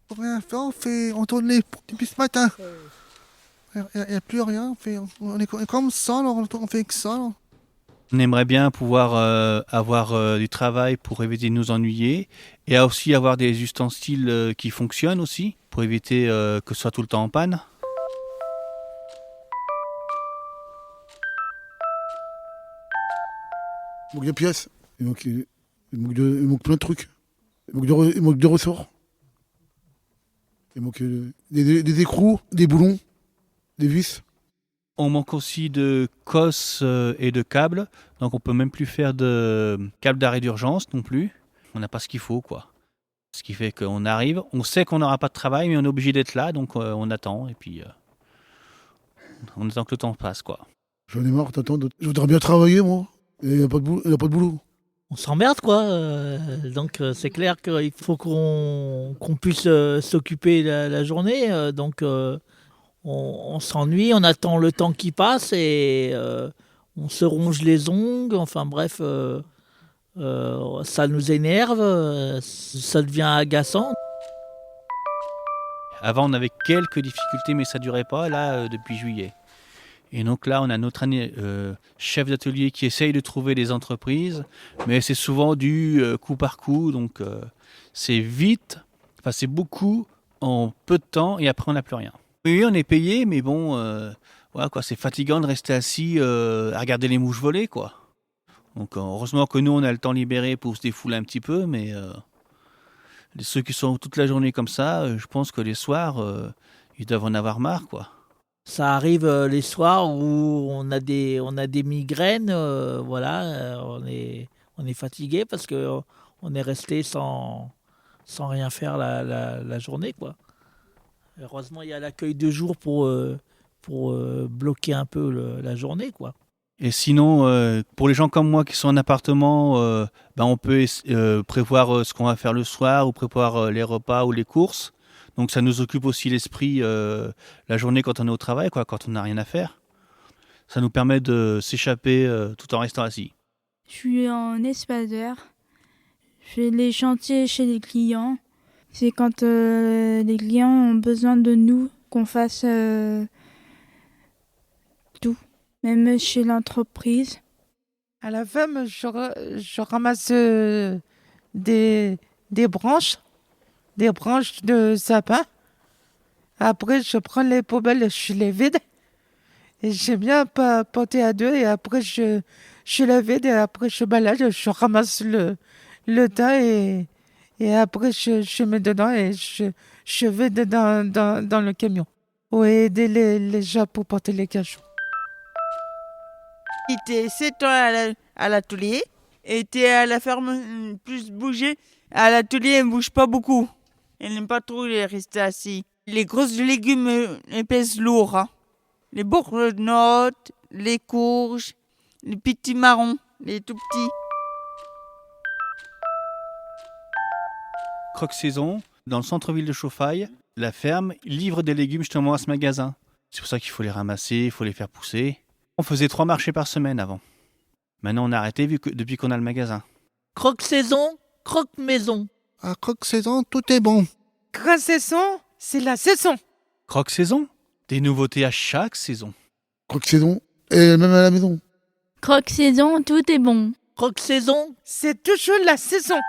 Pour rien faire, on tourne les poules depuis ce matin. Il n'y a plus rien, on est comme ça, alors on fait que ça. Alors. On aimerait bien pouvoir avoir du travail pour éviter de nous ennuyer et aussi avoir des ustensiles qui fonctionnent aussi pour éviter que ce soit tout le temps en panne. Il manque des pièces, il manque plein de trucs. Il manque de ressorts. Il manque des écrous, des boulons, des vis. On manque aussi de cosses et de câbles, donc on peut même plus faire de câbles d'arrêt d'urgence non plus. On n'a pas ce qu'il faut, quoi. Ce qui fait qu'on arrive, on sait qu'on n'aura pas de travail, mais on est obligé d'être là, donc on attend, et puis on attend que le temps passe, quoi. J'en ai marre, t'attends. Je voudrais bien travailler, moi. Et il n'y a pas de boulot. On s'emmerde quoi. Donc c'est clair qu'il faut qu'on puisse s'occuper la journée. On s'ennuie, on attend le temps qui passe et on se ronge les ongles. Enfin bref, ça nous énerve, ça devient agaçant. Avant, on avait quelques difficultés, mais ça durait pas, là, depuis juillet. Et donc là, on a notre chef d'atelier qui essaye de trouver des entreprises, mais c'est souvent du coup par coup, donc c'est vite, enfin c'est beaucoup en peu de temps, et après on n'a plus rien. Oui, on est payé, mais bon, voilà, quoi, c'est fatigant de rester assis à regarder les mouches voler, quoi. Donc heureusement que nous, on a le temps libéré pour se défouler un petit peu, mais ceux qui sont toute la journée comme ça, je pense que les soirs, ils doivent en avoir marre, quoi. Ça arrive les soirs où on a des migraines, voilà, on est fatigué parce que on est resté sans rien faire la journée, quoi. Heureusement, il y a l'accueil de jour pour bloquer un peu la journée, quoi. Et sinon, pour les gens comme moi qui sont en appartement, on peut prévoir ce qu'on va faire le soir ou prévoir les repas ou les courses. Donc ça nous occupe aussi l'esprit la journée quand on est au travail, quoi, quand on n'a rien à faire. Ça nous permet de s'échapper tout en restant assis. Je suis en espadeur. Je fais les chantiers chez les clients. C'est quand les clients ont besoin de nous qu'on fasse tout, même chez l'entreprise. À la ferme, je ramasse des branches de sapin. Après, je prends les poubelles, je les vide. Et j'aime bien porter à deux. Et après, je les vide. Et après, je balade, je ramasse le tas. Et après, je mets dedans et je vais dans le camion. Pour aider les gens pour porter les cachous. Il était 7 ans à l'atelier. Et était à la ferme, plus bouger. À l'atelier, il ne bouge pas beaucoup. Il n'aime pas trop rester assis. Les grosses légumes, ils pèsent lourd. Hein. Les butternut, les courges, les petits marrons, les tout petits. Croque Saison, dans le centre-ville de Chauffaille, la ferme livre des légumes justement à ce magasin. C'est pour ça qu'il faut les ramasser, il faut les faire pousser. On faisait 3 marchés par semaine avant. Maintenant, on a arrêté depuis qu'on a le magasin. Croque saison, croque maison. À Croque Saison, tout est bon. Croque Saison, c'est la saison. Croque Saison, des nouveautés à chaque saison. Croque Saison, et même à la maison. Croque saison, tout est bon. Croque saison, C'est toujours la saison.